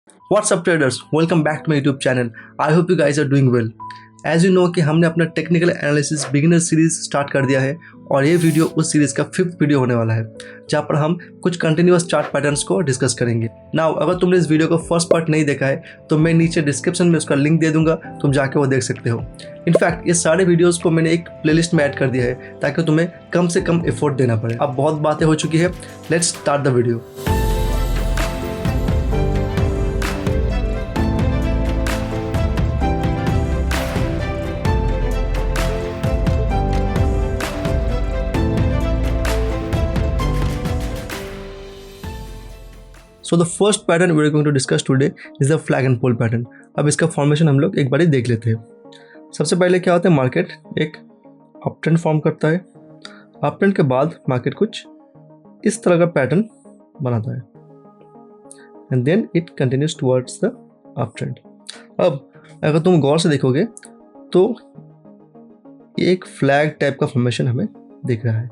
What's up traders, welcome back to my YouTube channel. I hope you guys are doing well. As you know कि हमने अपना technical analysis beginner series start कर दिया है और ये वीडियो उस सीरीज का 5th वीडियो होने वाला है जहाँ पर हम कुछ कंटिन्यूअस चार्ट पैटर्न्स को डिस्कस करेंगे। नाउ अगर तुमने इस वीडियो का फर्स्ट पार्ट नहीं देखा है तो मैं नीचे डिस्क्रिप्शन में उसका लिंक दे दूंगा, तुम जाके वो देख सकते हो। इनफैक्ट ये सारे वीडियोस को मैंने एक प्लेलिस्ट में ऐड कर दिया है ताकि तुम्हें कम से कम एफर्ट देना पड़े। अब बहुत बातें हो चुकी है, let's start the video. So the first pattern we are going to discuss today is the flag and pole pattern. अब इसका फॉर्मेशन हम लोग एक बार ही देख लेते हैं। सबसे पहले क्या होता है, मार्केट एक अप ट्रेंड फॉर्म करता है। अप ट्रेंड के बाद मार्केट कुछ इस तरह का पैटर्न बनाता है and then it continues towards the up trend. अब अगर तुम गौर से देखोगे तो एक फ्लैग टाइप का फॉर्मेशन हमें दिख रहा है।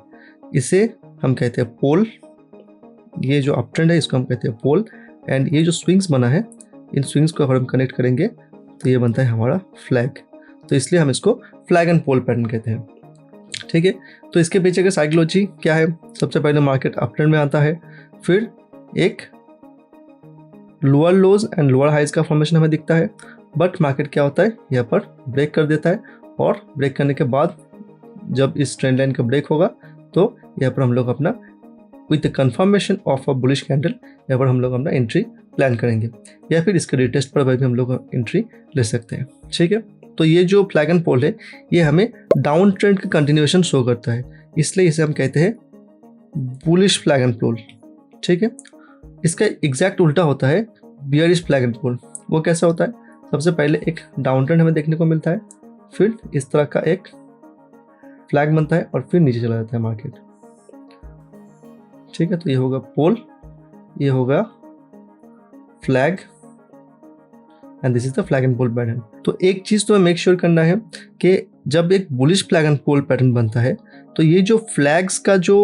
इसे हम कहते हैं पोल। ये जो अप ट्रेंड है इसको हम कहते हैं पोल एंड ये जो स्विंग्स बना है, इन स्विंग्स को अगर हम कनेक्ट करेंगे तो ये बनता है हमारा फ्लैग। तो इसलिए हम इसको फ्लैग एंड पोल पैटर्न कहते हैं। ठीक है, तो इसके पीछे का साइकोलॉजी क्या है? सबसे पहले मार्केट अप ट्रेंड में आता है, फिर एक lower lows and lower highs का फॉर्मेशन हमें दिखता है, बट मार्केट क्या होता है यहाँ पर ब्रेक कर देता है और ब्रेक करने के बाद जब इस ट्रेंड लाइन का ब्रेक होगा तो यहाँ पर हम लोग अपना with the confirmation of a bullish candle यहाँ पर हम लोग अपना एंट्री प्लान करेंगे या फिर इसके रिटेस्ट पर भी हम लोग एंट्री ले सकते हैं। ठीक है, तो ये जो फ्लैग एंड पोल है ये हमें डाउन ट्रेंड का कंटिन्यूएशन शो करता है, इसलिए इसे हम कहते हैं बुलिश फ्लैग एंड पोल। ठीक है, इसका एग्जैक्ट उल्टा होता है बियरिश फ्लैग एंड पोल। वो कैसा होता है? सबसे पहले एक डाउन ट्रेंड हमें देखने को मिलता है, फिर इस तरह का एक फ्लैग बनता है और फिर नीचे चला जाता है मार्केट। ठीक है, तो ये होगा पोल, ये होगा flag and this is the flag and pole pattern. तो एक चीज तो मेक श्योर करना है कि जब एक bullish flag and pole pattern बनता है तो ये जो फ्लैग्स का जो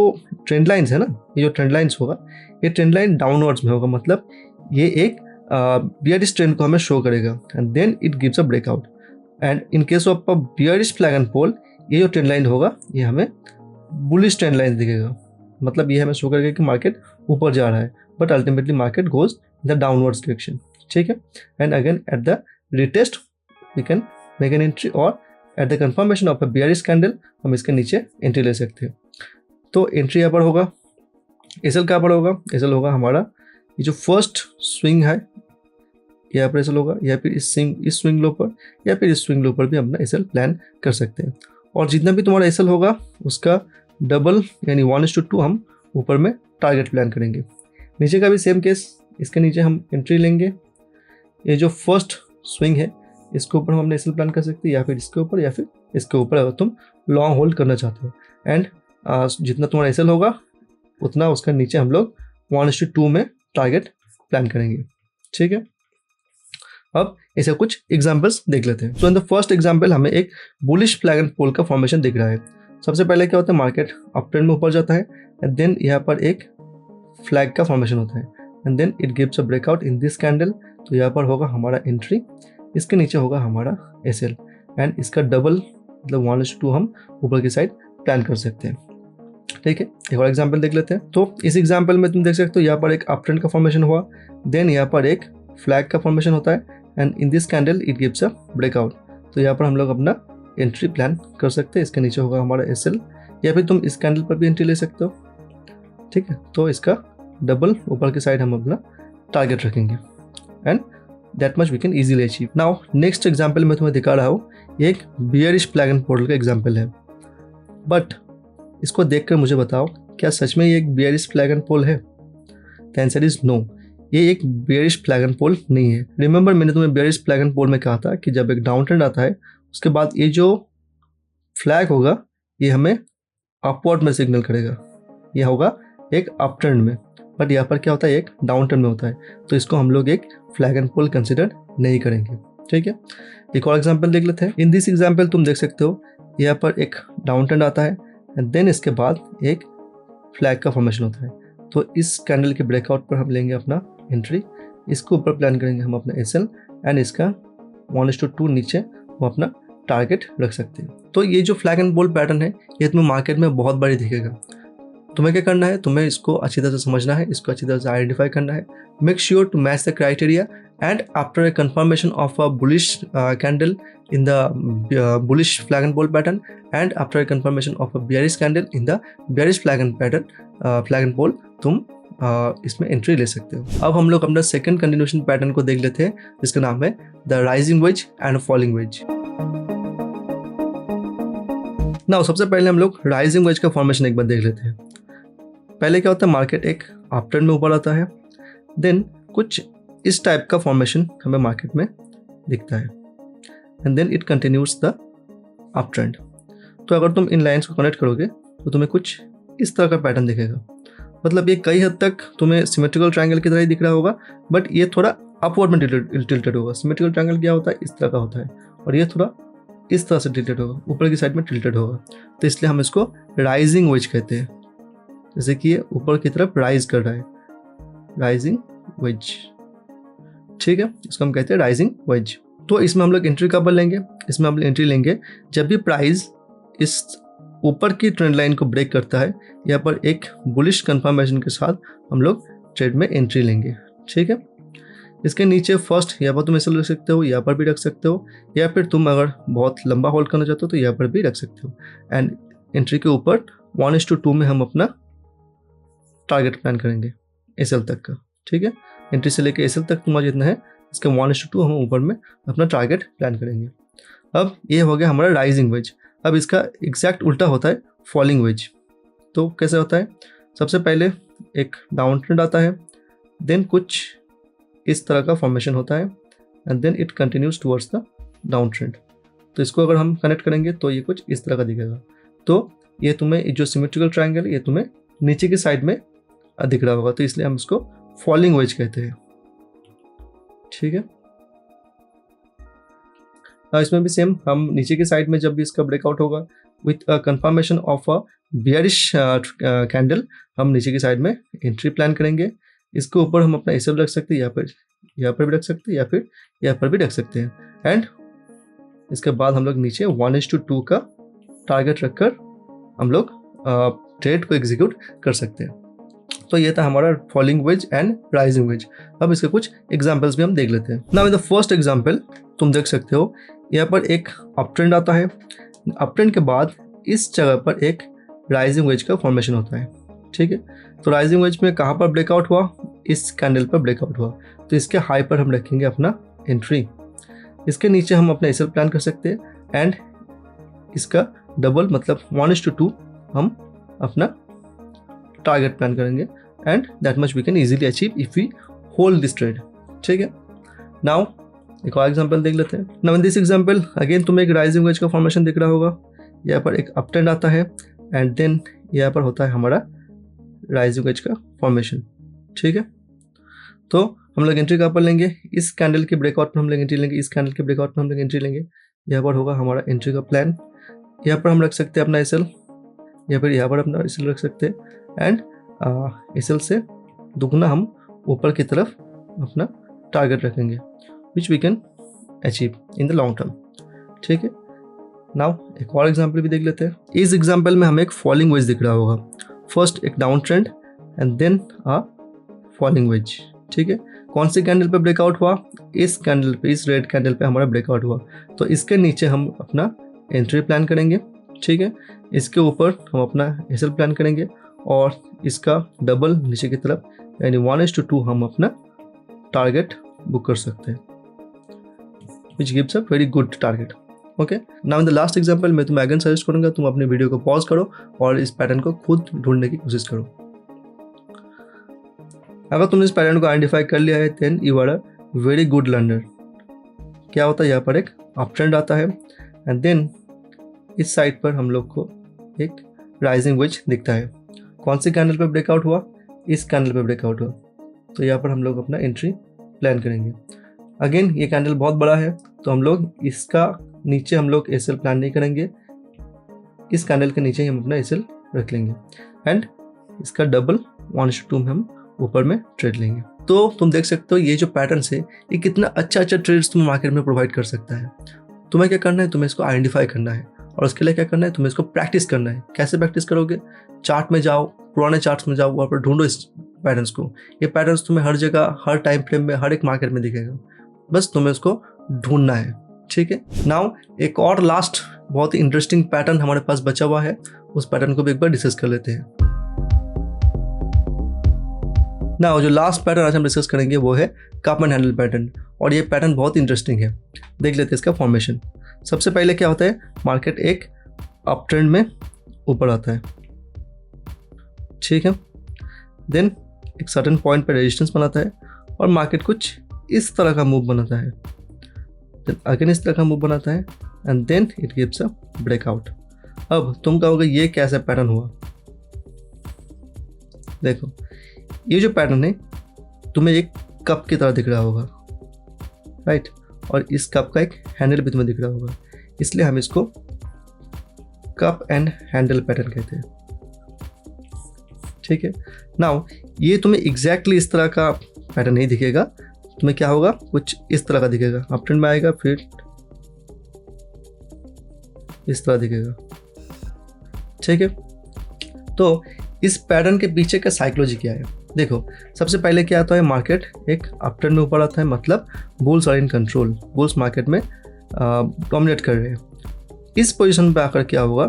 ट्रेंड लाइंस है ना, ये जो ट्रेंड लाइंस होगा ये ट्रेंड लाइन डाउनवर्ड्स में होगा, मतलब ये एक बियरिश ट्रेंड को हमें शो करेगा and then it gives a breakout. And in case of a bearish flag and pole ये जो ट्रेंड लाइन होगा ये हमें बुलिश ट्रेंड लाइन दिखेगा, मतलब ये हमें शो करेगा कि मार्केट ऊपर जा रहा है, but ultimately market goes in the downwards direction. ठीक है, and again at the retest we can make an entry और at the confirmation of a bearish candle हम इसके नीचे एंट्री ले सकते हैं। तो एंट्री यहाँ पर होगा, एसएल कहाँ पर होगा? एसएल होगा हमारा ये जो फर्स्ट स्विंग है यहाँ पर एसएल होगा, या फिर इस स्विंग लो पर या फिर इस स्विंग लो पर भी हम अपना एसएल प्लान कर सकते हैं। और जितना भी तुम्हारा एसएल होगा उसका डबल यानी 1:2 हम ऊपर में टारगेट प्लान करेंगे। नीचे का भी सेम केस, इसके नीचे हम एंट्री लेंगे। ये जो फर्स्ट स्विंग है इसके ऊपर हम अपने एसएल प्लान कर सकते हैं, या फिर इसके ऊपर या फिर इसके ऊपर अगर तुम लॉन्ग होल्ड करना चाहते हो। एंड जितना तुम्हारा एसएल होगा उतना उसका नीचे हम लोग 1:2 में टारगेट प्लान करेंगे। ठीक है, अब ऐसे कुछ एग्जांपल्स देख लेते हैं। सो इन द फर्स्ट एग्जांपल हमें एक बुलिश फ्लैग एंड पोल का फॉर्मेशन दिख रहा है। सबसे पहले क्या होता है, मार्केट अप ट्रेंड में ऊपर जाता है एंड देन यहाँ पर एक फ्लैग का फॉर्मेशन होता है and then it gives a breakout in this candle. तो यहाँ पर होगा हमारा एंट्री, इसके नीचे होगा हमारा एसएल एंड इसका डबल मतलब 1:2 हम ऊपर की साइड प्लान कर सकते हैं। ठीक है, एक और एग्जाम्पल देख लेते हैं। तो इस एग्जाम्पल में तुम देख सकते हो यहाँ पर एक अप ट्रेंड का फॉर्मेशन हुआ, देन यहाँ पर एक फ्लैग का फॉर्मेशन होता है and in this candle it gives a breakout. तो यहाँ पर हम लोग अपना एंट्री प्लान कर सकते हैं। इसके नीचे होगा हमारा एसएल, या फिर तुम इस कैंडल पर भी एंट्री ले सकते हो। ठीक है, तो इसका डबल ऊपर की साइड हम अपना टारगेट रखेंगे and that much we can easily achieve. Now next example मैं तुम्हें दिखा रहा हूँ, एक बियरिश फ्लैग एंड पोल का एग्जांपल है, बट इसको देखकर मुझे बताओ क्या सच में ये एक बियरिश फ्लैग एंड पोल है? द आंसर इज नो, ये एक बियरिश फ्लैग एंड पोल नहीं है। रिमेंबर मैंने तुम्हें बियरिश फ्लैग एंड पोल में कहा था कि जब एक डाउन ट्रेंड आता है उसके बाद ये जो फ्लैग होगा ये हमें अपवर्ड में सिग्नल करेगा, यह होगा एक अप ट्रेंड में, बट यहाँ पर क्या होता है एक डाउन ट्रेंड में होता है, तो इसको हम लोग एक फ्लैग एंड पोल कंसिडर नहीं करेंगे। ठीक है, एक और एग्जांपल देख लेते हैं। इन दिस एग्जांपल तुम देख सकते हो यहाँ पर एक डाउन ट्रेंड आता है एंड देन इसके बाद एक फ्लैग का फॉर्मेशन होता है। तो इस कैंडल के ब्रेकआउट पर हम लेंगे अपना एंट्री, इसके ऊपर प्लान करेंगे हम अपना एस एल, एंड इसका 1:2 नीचे हम अपना टारगेट रख सकते हैं। तो ये जो फ्लैग एंड बोल्ड पैटर्न है ये तुम्हें मार्केट में बहुत बारी दिखेगा। तुम्हें क्या करना है, तुम्हें इसको अच्छी तरह से समझना है, इसको अच्छी तरह से आइडेंटिफाई करना है। Make sure to match the criteria, and after a confirmation of a bullish candle in the bullish flag and bold pattern, and after a confirmation of a bearish candle in the bearish flag and pattern flag and bold, तुम इसमें entry ले सकते हो। अब हम लोग अपना second continuation pattern को देख लेते हैं, जिसका नाम है the rising veg and falling veg. Now सबसे पहले हम लोग राइजिंग वेज का फॉर्मेशन एक बार देख लेते हैं। पहले क्या होता है, मार्केट एक अप ट्रेंड में ऊपर आता है, देन कुछ इस टाइप का फॉर्मेशन हमें मार्केट में दिखता है, and then it continues the up trend. तो अगर तुम इन लाइन्स को कनेक्ट करोगे तो तुम्हें कुछ इस तरह का पैटर्न दिखेगा। मतलब ये कई हद तक तुम्हें सिमेट्रिकल ट्रायंगल की तरह ही दिख रहा होगा, बट ये थोड़ा अपवर्ड में टिल्टेड होगा। सिमेट्रिकल ट्रायंगल क्या होता है, इस तरह का होता है, और ये थोड़ा इस तरह से टिल्टेड होगा, ऊपर की साइड में टिल्टेड होगा। तो इसलिए हम इसको राइजिंग वेज कहते हैं, जैसे कि ये ऊपर की तरफ राइज कर रहा है, राइजिंग वेज। ठीक है, इसको हम कहते हैं राइजिंग वेज। तो इसमें हम लोग एंट्री कब लेंगे, इसमें हम लोग एंट्री लेंगे जब भी प्राइस इस ऊपर की ट्रेंड लाइन को ब्रेक करता है, यहाँ पर एक बुलिश कंफर्मेशन के साथ हम लोग ट्रेड में एंट्री लेंगे। ठीक है, इसके नीचे फर्स्ट यहाँ पर तुम ऐसा रख सकते हो, यहाँ पर भी रख सकते हो, या फिर तुम अगर बहुत लंबा होल्ड करना चाहते हो तो यहाँ पर भी रख सकते हो। एंड एंट्री के ऊपर 1:2 में हम अपना टारगेट प्लान करेंगे एसएल तक का। ठीक है, एंट्री से लेकर एसएल तक तुम्हारा जितना है, इसके 1:2 हम ऊपर में अपना टारगेट प्लान करेंगे। अब ये हो गया हमारा राइजिंग वेज। अब इसका एग्जैक्ट उल्टा होता है फॉलिंग वेज। तो कैसे होता है, सबसे पहले एक डाउन ट्रेंड आता है, देन कुछ इस तरह का फॉर्मेशन होता है, and then it continues towards the down trend. तो इसको अगर हम कनेक्ट करेंगे तो ये कुछ इस तरह का दिखेगा। तो ये तुम्हें जो सिमेट्रिकल ट्रायंगल ये तुम्हें नीचे की साइड में दिख रहा होगा, तो इसलिए हम इसको फॉलिंग वेज कहते हैं। ठीक है, इसमें भी सेम, हम नीचे की साइड में जब भी इसका ब्रेकआउट होगा with confirmation of a bearish candle, हम नीचे की साइड में एंट्री प्लान करेंगे। इसके ऊपर हम अपना एसएल रख सकते हैं, यहाँ पर भी रख सकते हैं, या फिर यहाँ पर भी रख सकते हैं। एंड इसके बाद हम लोग नीचे 1:2 का टारगेट रखकर हम लोग ट्रेड को एग्जीक्यूट कर सकते हैं। तो ये था हमारा falling veg and rising veg. अब इसके कुछ एग्जांपल्स भी हम देख लेते हैं। Now in the first example तुम देख सकते हो, यहाँ पर एक अप ट्रेंड आता है, अप ट्रेंड के बाद इस जगह पर एक राइजिंग वेज का फॉर्मेशन होता है। ठीक है, तो राइजिंग वेज में कहाँ पर ब्रेकआउट हुआ, इस कैंडल पर ब्रेकआउट हुआ, तो इसके हाई पर हम रखेंगे अपना एंट्री। इसके नीचे हम अपना एसएल प्लान कर सकते हैं, एंड इसका डबल मतलब 1:2 हम अपना टारगेट प्लान करेंगे, and that much we can easily achieve if we hold this trade. ठीक है, नाउ एक और एग्जांपल देख लेते हैं। Now in this example again तुम्हें एक राइजिंग वेज का फॉर्मेशन दिख रहा होगा, यहाँ पर एक अप ट्रेंड आता है, एंड देन यहाँ पर होता है हमारा राइजिंग वेज का फॉर्मेशन। ठीक है, तो हम लोग एंट्री कहाँ पर लेंगे, इस कैंडल के ब्रेकआउट पर हम लोग एंट्री लेंगे, इस कैंडल के ब्रेकआउट पर हम लोग एंट्री लेंगे। यहाँ पर होगा हमारा एंट्री का प्लान, यहाँ पर हम रख सकते हैं अपना एसएल, या फिर यहाँ पर अपना एसएल रख सकते हैं, एंड एसएल से दुगना हम ऊपर की तरफ अपना टारगेट रखेंगे, which we can achieve in the long term. ठीक है, नाउ एक और एग्जांपल भी देख लेते हैं। इस एग्जांपल में हमें एक फॉलिंग वेज दिख रहा होगा, फर्स्ट एक down trend and then a falling wedge. ठीक है, कौन सी कैंडल पे ब्रेकआउट हुआ, इस कैंडल पे, इस रेड कैंडल पे हमारा ब्रेकआउट हुआ, तो इसके नीचे हम अपना एंट्री प्लान करेंगे। ठीक है, इसके ऊपर हम अपना एसएल प्लान करेंगे, और इसका डबल नीचे की तरफ यानी 1:2 हम अपना टारगेट बुक कर सकते हैं, which gives a very good target. Okay, now in the last example मैं तुम्हें अगेन सजेस्ट करूंगा तुम अपने वीडियो को पॉज करो और इस पैटर्न को खुद ढूंढने की कोशिश करो। अगर तुमने इस पैटर्न को आइडेंटिफाई कर लिया है, then you are a very good learner. क्या होता है, यहाँ पर एक अप ट्रेंड आता है, एंड देन इस साइड पर हम लोग को एक राइजिंग वेज दिखता है। कौन सी कैंडल पे ब्रेकआउट हुआ, इस कैंडल पे ब्रेकआउट हुआ, तो यहाँ पर हम लोग अपना एंट्री प्लान करेंगे। अगेन ये कैंडल बहुत बड़ा है, तो हम लोग इसका नीचे हम लोग एसएल प्लान नहीं करेंगे, इस कैंडल के नीचे ही हम अपना एसएल रख लेंगे, एंड इसका डबल 1:2 में हम ऊपर में ट्रेड लेंगे। तो तुम देख सकते हो ये जो पैटर्न है ये कितना अच्छा ट्रेड्स तुम मार्केट में प्रोवाइड कर सकता है। तुम्हें क्या करना है, तुम्हें इसको आइडेंटिफाई करना है और उसके लिए क्या करना है, तुम्हें इसको प्रैक्टिस करना है। कैसे प्रैक्टिस करोगे, चार्ट में जाओ, पुराने चार्ट्स में जाओ, वहाँ पर ढूंढो इस पैटर्न्स को। ये पैटर्न्स तुम्हें हर जगह, हर टाइम फ्रेम में, हर एक मार्केट में दिखेगा, बस तुम्हें उसको ढूंढना है। ठीक है। नाउ एक और लास्ट बहुत ही इंटरेस्टिंग पैटर्न हमारे पास बचा हुआ है, उस पैटर्न को भी एक बार डिस्कस कर लेते हैं। नाउ जो लास्ट पैटर्न आज हम डिस्कस करेंगे वो है कप एंड हैंडल पैटर्न, और ये पैटर्न बहुत इंटरेस्टिंग है। देख लेते हैं इसका फॉर्मेशन। सबसे पहले क्या होता है, मार्केट एक अप ट्रेंड में ऊपर आता है, ठीक है। देन एक सर्टेन पॉइंट पे रेजिस्टेंस बनाता है और मार्केट कुछ इस तरह का मूव बनाता है, देन अगेन इस तरह का मूव बनाता है and then it gives a breakout. अब तुम कहोगे ये कैसा पैटर्न हुआ। देखो ये जो पैटर्न है तुम्हें एक कप की तरह दिख रहा होगा, राइट, और इस कप का एक हैंडल भी तुम्हें दिख रहा होगा, इसलिए हम इसको कप एंड हैंडल पैटर्न कहते हैं। ठीक है। नाउ ये तुम्हें एग्जैक्टली इस तरह का पैटर्न नहीं दिखेगा, तुम्हें क्या होगा, कुछ इस तरह का दिखेगा, अप ट्रेंड में आएगा फिर इस तरह दिखेगा। ठीक है। तो इस पैटर्न के पीछे का साइकोलॉजी क्या है, देखो सबसे पहले क्या आता है, मार्केट एक अप ट्रेंड में ऊपर आता है, मतलब bulls are in control, bulls market में डोमिनेट कर रहे हैं। इस पोजीशन पे आकर क्या होगा,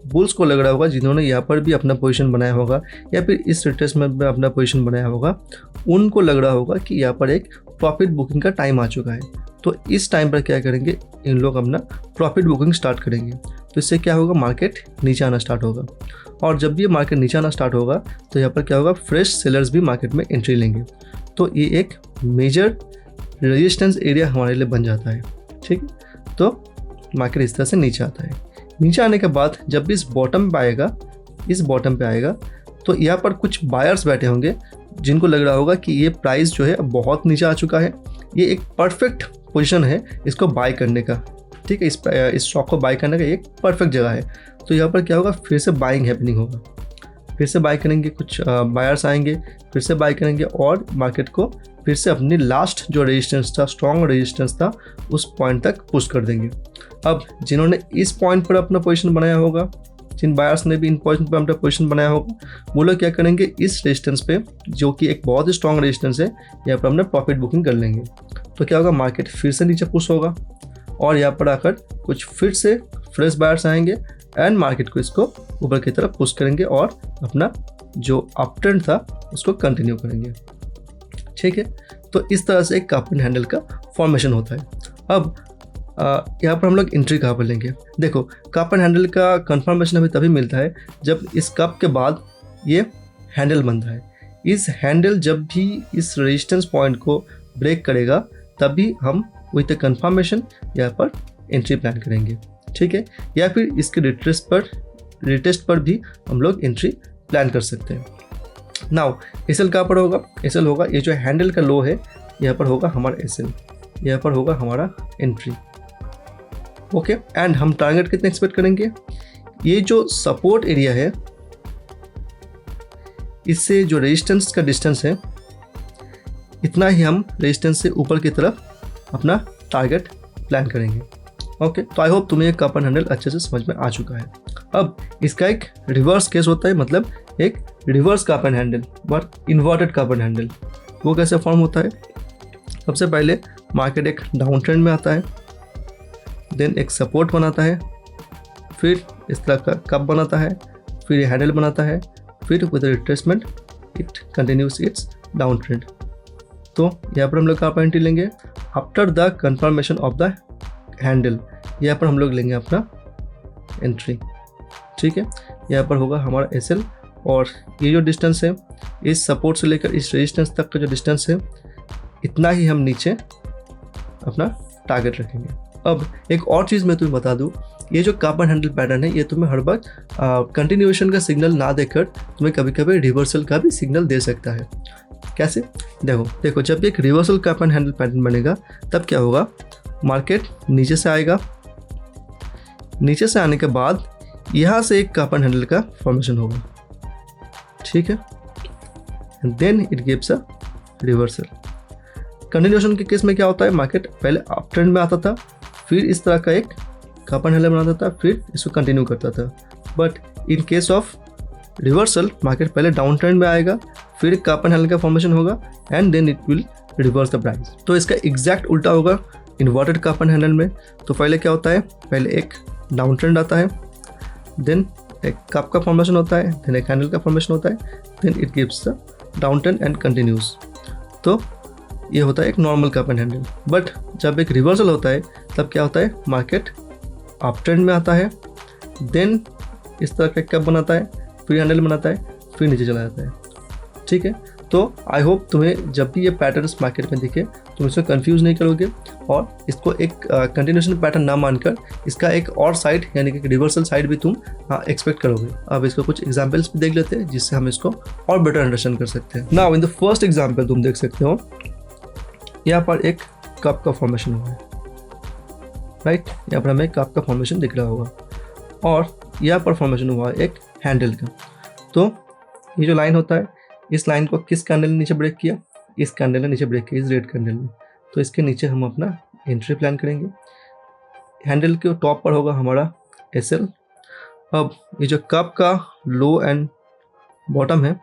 बुल्स को लग रहा होगा, जिन्होंने यहाँ पर भी अपना पोजीशन बनाया होगा या फिर इस रिट्रेसमेंट में अपना पोजीशन बनाया होगा, उनको लग रहा होगा कि यहाँ पर एक प्रॉफिट बुकिंग का टाइम आ चुका है। तो इस टाइम पर क्या करेंगे, इन लोग अपना प्रॉफिट बुकिंग स्टार्ट करेंगे। तो इससे क्या होगा, मार्केट नीचे आना स्टार्ट होगा, और जब भी मार्केट नीचे आना स्टार्ट होगा तो यहाँ पर क्या होगा, फ्रेश सेलर्स भी मार्केट में एंट्री लेंगे। तो ये एक मेजर रेजिस्टेंस एरिया हमारे लिए बन जाता है। ठीक है। तो मार्केट इस तरह से नीचे आता है। नीचे आने के बाद जब भी इस बॉटम पे आएगा, इस बॉटम पे आएगा, तो यहाँ पर कुछ बायर्स बैठे होंगे जिनको लग रहा होगा कि ये प्राइस जो है बहुत नीचे आ चुका है, ये एक परफेक्ट पोजीशन है इसको बाय करने का। ठीक है। इस स्टॉक को बाय करने का एक परफेक्ट जगह है। तो यहाँ पर क्या होगा, फिर से बाइंग हैपनिंग होगा, फिर से बाय करेंगे, कुछ बायर्स आएंगे, फिर से बाय करेंगे और मार्केट को फिर से अपनी लास्ट जो रेजिस्टेंस था, स्ट्रॉन्ग रेजिस्टेंस था, उस पॉइंट तक पुश कर देंगे। अब जिन्होंने इस पॉइंट पर अपना पोजीशन बनाया होगा, जिन बायर्स ने भी इन पॉइंट पर अपना पोजीशन बनाया होगा, वो लोग क्या करेंगे, इस रेजिस्टेंस पे जो कि एक बहुत ही स्ट्रॉन्ग रेजिस्टेंस है, यहाँ पर अपना प्रॉफिट बुकिंग कर लेंगे। तो क्या होगा, मार्केट फिर से नीचे पुश होगा और यहाँ पर आकर कुछ फिर से फ्रेश बायर्स आएंगे एंड मार्केट को इसको ऊपर की तरफ पुश करेंगे और अपना जो अप ट्रेंड था उसको कंटिन्यू करेंगे। ठीक है। तो इस तरह से एक कप एंड हैंडल का फॉर्मेशन होता है। अब यहाँ पर हम लोग एंट्री कहाँ पर लेंगे, देखो कप एंड हैंडल का कंफर्मेशन हमें तभी मिलता है जब इस कप के बाद ये हैंडल बनता है। इस हैंडल जब भी इस रेजिस्टेंस पॉइंट को ब्रेक करेगा तभी हम विथ कंफर्मेशन यहाँ पर एंट्री प्लान करेंगे। ठीक है। या फिर इसके रिटेस्ट पर भी हम लोग एंट्री प्लान कर सकते हैं। नाउ एसएल कहाँ पर होगा, एसएल होगा ये जो हैंडल का लो है, यहाँ पर होगा हमारा एसएल, यहाँ पर होगा हमारा एंट्री। ओके। एंड हम टारगेट कितने एक्सपेक्ट करेंगे, ये जो सपोर्ट एरिया है इससे जो रेजिस्टेंस का डिस्टेंस है इतना ही हम रेजिस्टेंस से ऊपर की तरफ अपना टारगेट प्लान करेंगे। ओके। तो आई होप तुम्हें ये कप एंड हैंडल अच्छे से समझ में आ चुका है। अब इसका एक रिवर्स केस होता है, मतलब एक reverse cup and handle but inverted cup and handle. वो कैसे फॉर्म होता है, सबसे पहले मार्केट एक डाउन ट्रेंड में आता है, देन एक सपोर्ट बनाता है, फिर इस तरह का कप बनाता है, फिर हैंडल बनाता है, फिर with retracement it continuous it's down trend. तो यहाँ पर हम लोग कहाँ पर एंट्री लेंगे, after the confirmation of the handle, यहाँ पर हम लोग लेंगे अपना एंट्री। ठीक है। यहाँ पर होगा हमारा एसएल और ये जो डिस्टेंस है इस सपोर्ट से लेकर इस रेजिस्टेंस तक का जो डिस्टेंस है इतना ही हम नीचे अपना टारगेट रखेंगे। अब एक और चीज़ मैं तुम्हें बता दूँ, ये जो कप एंड हैंडल पैटर्न है ये तुम्हें हर बार कंटिन्यूएशन का सिग्नल ना देकर तुम्हें कभी कभी रिवर्सल का भी सिग्नल दे सकता है। कैसे, देखो जब एक reversal cup and handle pattern बनेगा तब क्या होगा, मार्केट नीचे से आएगा, नीचे से आने के बाद यहाँ से एक कप एंड हैंडल का फॉर्मेशन होगा। ठीक है। Then it gives a reversal. Continuation के केस में क्या होता है, मार्केट पहले अप ट्रेंड में आता था, फिर इस तरह का एक कप एंड हैंडल बनाता था, फिर इसको कंटिन्यू करता था। But in case of reversal market पहले डाउन ट्रेंड में आएगा, फिर कप एंड हैंडल का फॉर्मेशन होगा and then it will reverse the price. तो इसका एग्जैक्ट उल्टा होगा इन्वर्टेड कप एंड हैंडल में। तो पहले क्या होता है, पहले एक डाउन ट्रेंड आता है, देन एक कप का फॉर्मेशन होता है, देन एक हैंडल का फॉर्मेशन होता है, then it gives the down trend and continues. तो ये होता है एक normal cup and handle. But जब एक रिवर्सल होता है तब क्या होता है, मार्केट अप ट्रेंड में आता है, देन इस तरह का कप बनाता है, फिर हैंडल बनाता है, फिर नीचे चला जाता है। ठीक है, तो आई होप तुम्हें जब भी ये पैटर्न्स मार्केट में दिखे तुम इसको कंफ्यूज नहीं करोगे और इसको एक कंटिन्यूएशन पैटर्न ना मानकर इसका एक और साइड यानी कि रिवर्सल साइड भी तुम एक्सपेक्ट करोगे। अब इसको कुछ एग्जांपल्स भी देख लेते हैं जिससे हम इसको और बेटर अंडरस्टैंड कर सकते हैं। Now in the first example तुम देख सकते हो यहाँ पर एक कप का फॉर्मेशन हुआ है, राइट। यहाँ पर हमें कप का फॉर्मेशन दिख रहा होगा और यहाँ पर फॉर्मेशन हुआ है एक हैंडल का। तो ये जो लाइन होता है, इस लाइन को किस कैंडल ने नीचे ब्रेक किया, इस कैंडल ने नीचे ब्रेक किया, इस रेड कैंडल में। तो इसके नीचे हम अपना एंट्री प्लान करेंगे। हैंडल के टॉप पर होगा हमारा SL। अब ये जो कप का लो एंड बॉटम है,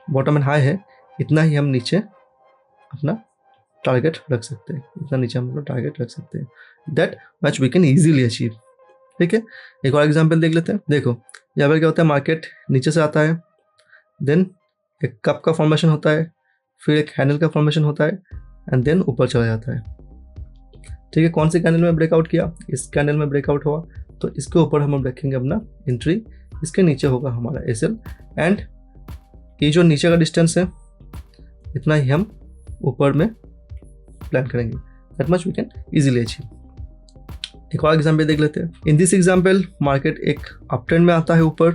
बॉटम एंड हाई है, इतना ही हम नीचे अपना टारगेट रख सकते हैं, इतना नीचे हम अपना टारगेट रख सकते हैं, that much we can easily achieve. ठीक है, एक और एग्जाम्पल देख लेते हैं। देखो यहाँ पर क्या होता है, मार्केट नीचे से आता है, देन एक कप का फॉर्मेशन होता है, फिर एक हैंडल का फॉर्मेशन होता है एंड देन ऊपर चला जाता है। ठीक है, कौन से कैंडल में ब्रेकआउट किया, इस कैंडल में ब्रेकआउट हुआ, तो इसके ऊपर हम रखेंगे अपना एंट्री, इसके नीचे होगा हमारा SL एंड ये जो नीचे का डिस्टेंस है इतना ही हम ऊपर में प्लान करेंगे, that much we can easily achieve. एक और एग्जाम्पल देख लेते हैं। इन दिस एग्जाम्पल मार्केट एक अप ट्रेंड में आता है ऊपर,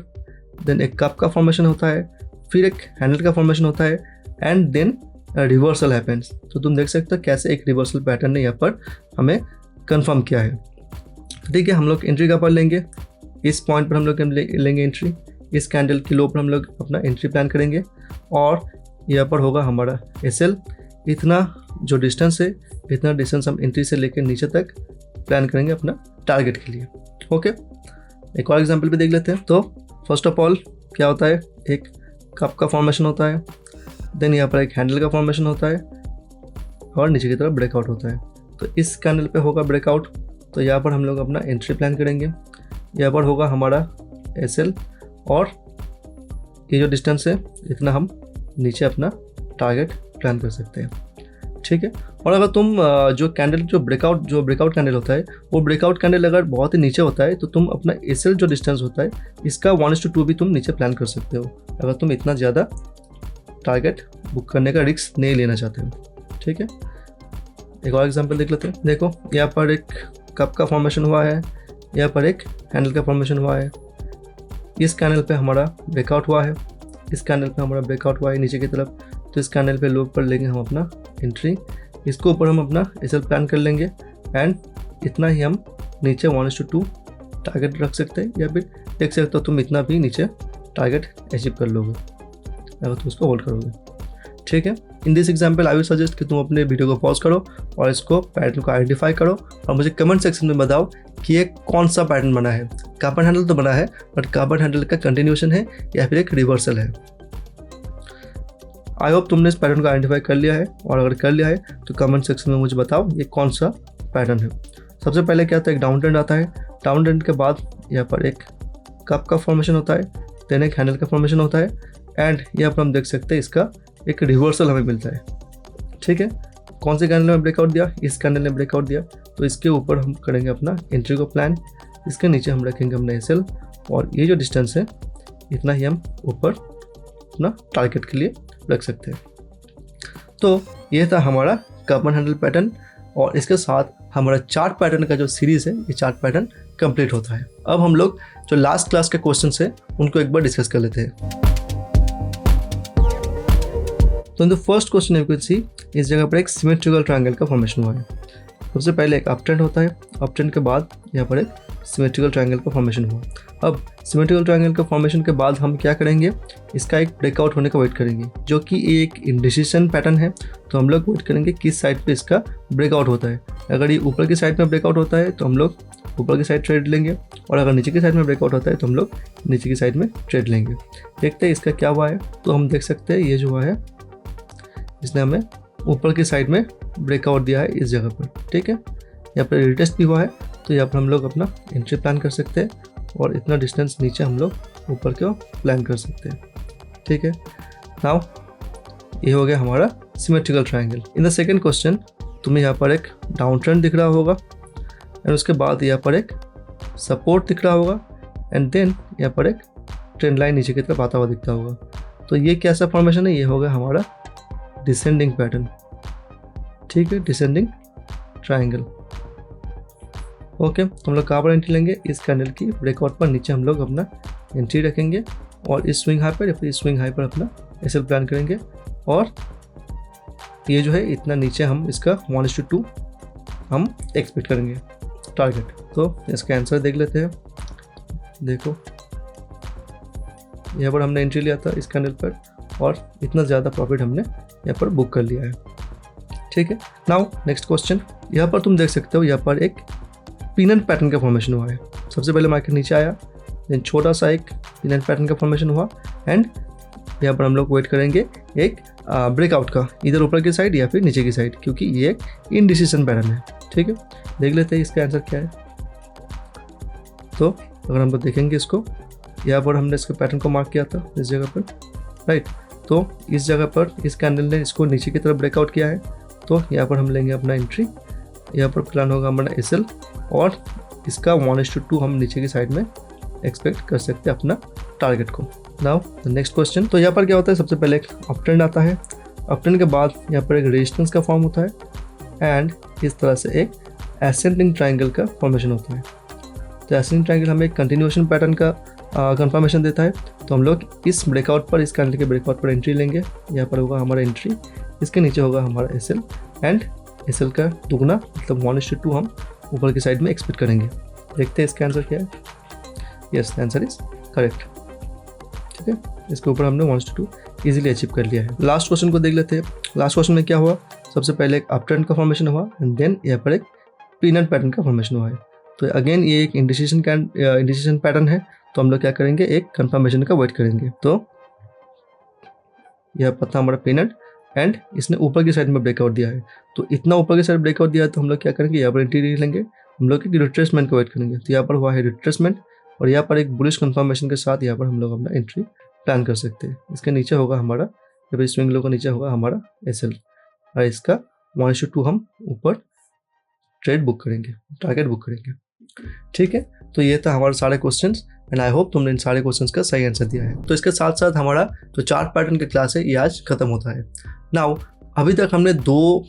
देन एक कप का फॉर्मेशन होता है, फिर एक हैंडल का फॉर्मेशन होता है एंड देन रिवर्सल हैपेंस। तो तुम देख सकते हो कैसे एक रिवर्सल पैटर्न ने यहाँ पर हमें कंफर्म किया है। ठीक है, हम लोग एंट्री का पर लेंगे, इस पॉइंट पर हम लोग लेंगे एंट्री, इस कैंडल की लो पर हम लोग अपना एंट्री प्लान करेंगे और यहाँ पर होगा हमारा SL। इतना जो डिस्टेंस है, इतना डिस्टेंस हम एंट्री से लेकर नीचे तक प्लान करेंगे अपना टारगेट के लिए। ओके, एक और एग्जांपल भी देख लेते हैं। तो फर्स्ट ऑफ ऑल क्या होता है, एक कप का फॉर्मेशन होता है, देन यहाँ पर एक हैंडल का फॉर्मेशन होता है और नीचे की तरफ ब्रेकआउट होता है। तो इस कैंडल पे होगा ब्रेकआउट, तो यहाँ पर हम लोग अपना एंट्री प्लान करेंगे, यहाँ पर होगा हमारा SL और ये जो डिस्टेंस है इतना हम नीचे अपना टारगेट प्लान कर सकते हैं। ठीक है, और अगर तुम जो कैंडल जो ब्रेकआउट कैंडल होता है, वो ब्रेकआउट कैंडल अगर बहुत ही नीचे होता है तो तुम अपना SL जो डिस्टेंस होता है इसका 1:2 भी तुम नीचे प्लान कर सकते हो, अगर तुम इतना ज़्यादा टारगेट बुक करने का रिस्क नहीं लेना चाहते हो। ठीक है, एक और एग्जांपल देख लेते हैं। देखो यहाँ पर एक कप का फॉर्मेशन हुआ है, यहाँ पर एक हैंडल का फॉर्मेशन हुआ है, इस कैंडल पे हमारा ब्रेकआउट हुआ है, इस कैंडल पे हमारा ब्रेकआउट हुआ है नीचे की तरफ। तो इस कैंडल पे लो पर लेंगे हम अपना एंट्री, इसको ऊपर हम अपना SL प्लान कर लेंगे एंड इतना ही हम नीचे 1:2 टारगेट रख सकते हैं, या फिर देख सकते हो तुम इतना भी नीचे टारगेट अचीव कर लोगे अगर तुम इसको होल्ड करोगे। ठीक है, इन this example I will suggest कि तुम अपने वीडियो को पॉज करो और इसको पैटर्न को आइडेंटिफाई करो और मुझे कमेंट सेक्शन में बताओ कि ये कौन सा पैटर्न बना है। कार्बन हैंडल तो बना है, बट कार्बन हैंडल का कंटिन्यूएशन है या फिर एक रिवर्सल है। आई होप तुमने इस पैटर्न को आइडेंटिफाई कर लिया है, और अगर कर लिया है तो कमेंट सेक्शन में मुझे बताओ ये कौन सा पैटर्न है। सबसे पहले क्या आता है, एक डाउन ट्रेंड आता है, डाउन ट्रेंड के बाद यहाँ पर एक कप का फॉर्मेशन होता है, देन एक हैंडल का फॉर्मेशन होता है एंड यहाँ पर हम देख सकते हैं इसका एक रिवर्सल हमें मिलता है। ठीक है, कौन से कैंडल में ब्रेकआउट दिया, इस कैंडल ने ब्रेकआउट दिया, तो इसके ऊपर हम करेंगे अपना एंट्री को प्लान, इसके नीचे हम रखेंगे अपना SL और ये जो डिस्टेंस है इतना ही हम ऊपर अपना टारगेट के लिए रख सकते हैं। तो ये था हमारा कार्बन हैंडल पैटर्न, और इसके साथ हमारा चार्ट पैटर्न का जो सीरीज़ है ये चार्ट पैटर्न कंप्लीट होता है। अब हम लोग जो लास्ट क्लास के क्वेश्चन है उनको एक बार डिस्कस कर लेते हैं। तो in the first question you can see इस जगह पर एक सिमेट्रिकल ट्रायंगल का फॉर्मेशन हुआ है। सबसे पहले एक अप ट्रेंड होता है, अप ट्रेंड के बाद यहाँ पर एक सिमेट्रिकल ट्रायंगल का फॉर्मेशन हुआ। अब सिमेट्रिकल ट्रायंगल का फॉर्मेशन के बाद हम क्या करेंगे, इसका एक ब्रेकआउट होने का वेट करेंगे, जो कि एक इंडिसीजन पैटर्न है। तो हम लोग वेट करेंगे किस साइड पे इसका ब्रेकआउट होता है। अगर ये ऊपर की साइड में ब्रेकआउट होता है तो हम लोग ऊपर की साइड ट्रेड लेंगे, और अगर नीचे की साइड में ब्रेकआउट होता है तो हम लोग नीचे की साइड में ट्रेड लेंगे। देखते हैं इसका क्या हुआ है। तो हम देख सकते हैं ये जो हुआ है, इसने हमें ऊपर की साइड में ब्रेकआउट दिया है इस जगह पर। ठीक है, यहाँ पर रिटेस्ट भी हुआ है, तो यहाँ पर हम लोग अपना एंट्री प्लान कर सकते हैं, और इतना डिस्टेंस नीचे हम लोग ऊपर की ओर प्लान कर सकते हैं। ठीक है, नाउ ये हो गया हमारा symmetrical triangle. In the second question तुम्हें यहाँ पर एक डाउन ट्रेंड दिख रहा होगा, एंड उसके बाद यहाँ पर एक सपोर्ट दिख रहा होगा, एंड देन यहाँ पर एक ट्रेंड लाइन नीचे की तरफ आता हुआ दिखता होगा। तो ये कैसा फॉर्मेशन है, ये हो गया हमारा डिसेंडिंग पैटर्न। ठीक है, डिसेंडिंग ट्रायंगल। ओके, हम लोग कहाँ पर एंट्री लेंगे, इस कैंडल की ब्रेकआउट पर नीचे हम लोग अपना एंट्री रखेंगे, और इस स्विंग हाई पर या फिर इस स्विंग हाई पर अपना एसएल प्लान करेंगे। और ये जो है इतना नीचे हम इसका 1:2 हम एक्सपेक्ट करेंगे टारगेट। तो इसका आंसर देख लेते हैं। देखो यहाँ पर हमने एंट्री लिया था इस कैंडल पर, और इतना ज़्यादा प्रॉफिट हमने यहाँ पर बुक कर लिया है। ठीक है, नाउ नेक्स्ट क्वेश्चन। यहाँ पर तुम देख सकते हो यहाँ पर एक पिनन पैटर्न का फॉर्मेशन हुआ है। सबसे पहले मार्केट नीचे आया, देन छोटा सा एक पिनन पैटर्न का फॉर्मेशन हुआ, एंड यहाँ पर हम लोग वेट करेंगे एक ब्रेकआउट का, इधर ऊपर की साइड या फिर नीचे की साइड, क्योंकि ये एक इनडिसीजन पैटर्न है। ठीक है, देख लेते हैं इसका आंसर क्या है। तो अगर हम लोग देखेंगे इसको, यहाँ पर हमने इसके पैटर्न को मार्क किया था इस जगह पर, राइट। तो इस जगह पर इस कैंडल ने इसको नीचे की तरफ ब्रेकआउट किया है, तो यहाँ पर हम लेंगे अपना एंट्री। यहाँ पर प्लान होगा हमारा एसएल, और इसका 1:2 हम नीचे की साइड में एक्सपेक्ट कर सकते हैं अपना टारगेट को। Now the next question. तो यहाँ पर क्या होता है, सबसे पहले एक अप ट्रेंड आता है, अप ट्रेंड के बाद यहाँ पर एक रेजिस्टेंस का फॉर्म होता है, एंड इस तरह से एक एसेंडिंग ट्रायंगल का फॉर्मेशन होता है। तो एसेंडिंग ट्रायंगल हमें एक कंटिन्यूएशन पैटर्न का कंफर्मेशन देता है। तो हम लोग इस ब्रेकआउट पर, इस कैंडल के ब्रेकआउट पर एंट्री लेंगे। यहाँ पर होगा हमारा एंट्री, इसके नीचे होगा हमारा एसएल, एंड एसएल का दुगना मतलब 1:2 हम ऊपर की साइड में एक्सपेक्ट करेंगे। देखते हैं इसका आंसर क्या है। Yes, the answer is correct. ठीक है, इसके ऊपर हमने 1:2 इजीली अचीव कर लिया है। लास्ट क्वेश्चन को देख लेते हैं। लास्ट क्वेश्चन में क्या हुआ, सबसे पहले एक अप ट्रेंड का फॉर्मेशन हुआ, एंड देन यहाँ पर एक पिनट पैटर्न का फॉर्मेशन हुआ है। तो अगेन ये एक इंडिसीजन पैटर्न है, तो हम लोग क्या करेंगे, एक कंफर्मेशन का वेट करेंगे। तो यह पता हमारा पिनट, एंड इसने ऊपर की साइड में ब्रेकआउट दिया है। तो इतना ऊपर की साइड ब्रेकआउट दिया है, तो हम लोग क्या करेंगे, यहाँ पर एंट्री लेंगे, हम लोग एक रिट्रेसमेंट का वेट करेंगे। तो यहाँ पर हुआ है रिट्रेसमेंट, और यहाँ पर एक बुलिश कंफर्मेशन के साथ यहाँ पर हम लोग अपना एंट्री प्लान कर सकते हैं। इसके नीचे होगा हमारा, या फिर स्विंग लो का नीचे होगा हमारा एसएल, और इसका 1:2 हम ऊपर ट्रेड बुक करेंगे, टारगेट बुक करेंगे। ठीक है, तो ये था हमारे सारे क्वेश्चंस, एंड आई होप तुमने इन सारे क्वेश्चंस का सही आंसर दिया है। तो इसके साथ साथ हमारा जो चार्ट पैटर्न का क्लास है ये आज खत्म होता है। नाउ अभी तक हमने 2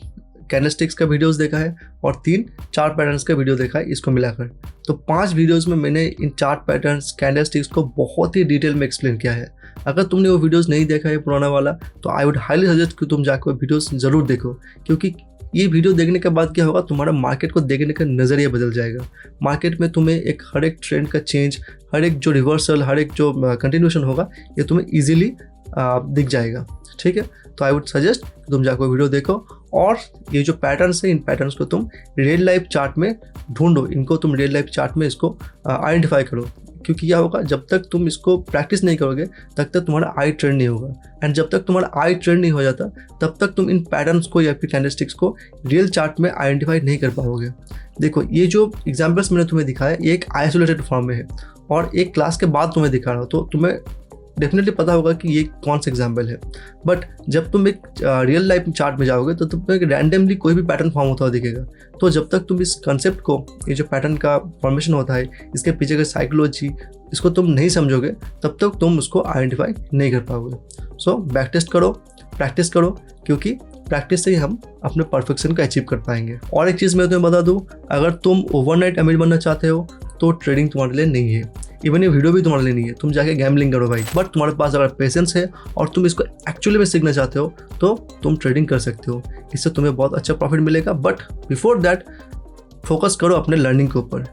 कैंडलस्टिक्स का वीडियोस देखा है और 3 चार्ट पैटर्न्स का वीडियो देखा है, इसको मिलाकर। तो 5 वीडियोस में मैंने इन चार्ट पैटर्न्स, कैंडलस्टिक्स को बहुत ही डिटेल में एक्सप्लेन किया है। अगर तुमने वो वीडियोस नहीं देखा है पुराना वाला, तो आई वुड हाईली सजेस्ट कि तुम जाकर वीडियोस ज़रूर देखो, क्योंकि ये वीडियो देखने के बाद क्या होगा, तुम्हारा मार्केट को देखने का नज़रिया बदल जाएगा। मार्केट में तुम्हें एक हर एक ट्रेंड का चेंज, हर एक जो रिवर्सल, हर एक जो कंटिन्यूशन होगा, ये तुम्हें ईजिली दिख जाएगा। ठीक है, तो आई वुड सजेस्ट तुम जाकर वीडियो देखो, और ये जो पैटर्न्स है, इन पैटर्न्स को तुम रियल लाइफ चार्ट में ढूंढो, इनको तुम रियल लाइफ चार्ट में इसको आइडेंटिफाई करो। क्योंकि क्या होगा, जब तक तुम इसको प्रैक्टिस नहीं करोगे तब तक तुम्हारा आई ट्रेंड नहीं होगा, एंड जब तक तुम्हारा आई ट्रेंड नहीं हो जाता तब तक तुम इन पैटर्न्स को या फिर कैंडलस्टिक्स को रियल चार्ट में आइडेंटिफाई नहीं कर पाओगे। देखो, ये जो एग्जांपल्स मैंने तुम्हें दिखाया, ये एक आइसोलेटेड फॉर्म में है, और एक क्लास के बाद तुम्हें दिखा रहा हो, तो तुम्हें डेफिनेटली पता होगा कि ये कौन सा एग्जाम्पल है। बट जब तुम एक रियल लाइफ चार्ट में जाओगे तो तुम्हें रैंडमली कोई भी पैटर्न फॉर्म होता हुआ दिखेगा। तो जब तक तुम इस कंसेप्ट को, ये जो पैटर्न का फॉर्मेशन होता है, इसके पीछे का साइकोलॉजी, इसको तुम नहीं समझोगे, तब तक तुम उसको आइडेंटिफाई नहीं कर पाओगे। सो बैक टेस्ट करो, प्रैक्टिस करो, क्योंकि प्रैक्टिस से ही हम अपने परफेक्शन को अचीव कर पाएंगे। और एक चीज़ मैं तुम्हें बता दूँ, अगर तुम ओवरनाइट अमीर बनना चाहते हो तो ट्रेडिंग तुम्हारे लिए नहीं है, इवन ये वीडियो भी तुम्हारे लिए नहीं है। तुम जाके गैम्बलिंग करो भाई, बट तुम्हारे पास अगर पेशेंस है और तुम इसको एक्चुअली में सीखना चाहते हो तो तुम ट्रेडिंग कर सकते हो, इससे तुम्हें बहुत अच्छा प्रॉफिट मिलेगा। बट बिफोर दैट फोकस करो अपने लर्निंग के ऊपर।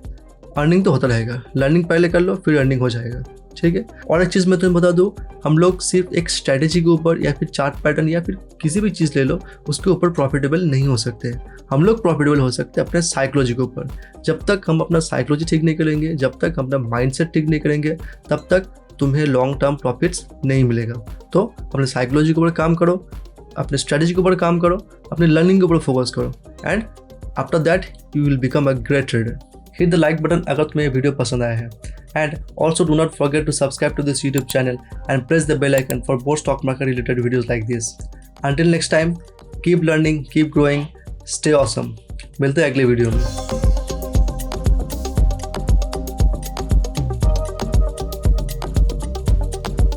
अर्निंग तो होता रहेगा, लर्निंग पहले कर लो फिर अर्निंग हो जाएगा, ठीक है। और एक चीज़ मैं तुम्हें बता दूँ, हम लोग सिर्फ एक स्ट्रैटेजी के ऊपर या फिर चार्ट पैटर्न या फिर किसी भी चीज़ ले लो उसके ऊपर प्रॉफिटेबल नहीं हो सकते। हम लोग प्रॉफिटेबल हो सकते हैं अपने साइकोलॉजी के ऊपर। जब तक हम अपना साइकोलॉजी ठीक नहीं करेंगे, जब तक हम अपना माइंडसेट ठीक नहीं करेंगे, तब तक तुम्हें लॉन्ग टर्म प्रॉफिट्स नहीं मिलेगा। तो अपने साइकोलॉजी के ऊपर काम करो, अपने स्ट्रैटेजी के ऊपर काम करो, अपने लर्निंग के ऊपर फोकस करो, and after that you will become a great trader. Hit the like button अगर तुम्हें ये वीडियो पसंद आया है, and also do not forget to subscribe to this YouTube channel and press the bell icon for more stock market related videos like this. Until next time, keep learning, keep growing, stay awesome. मिलते हैं अगले video में।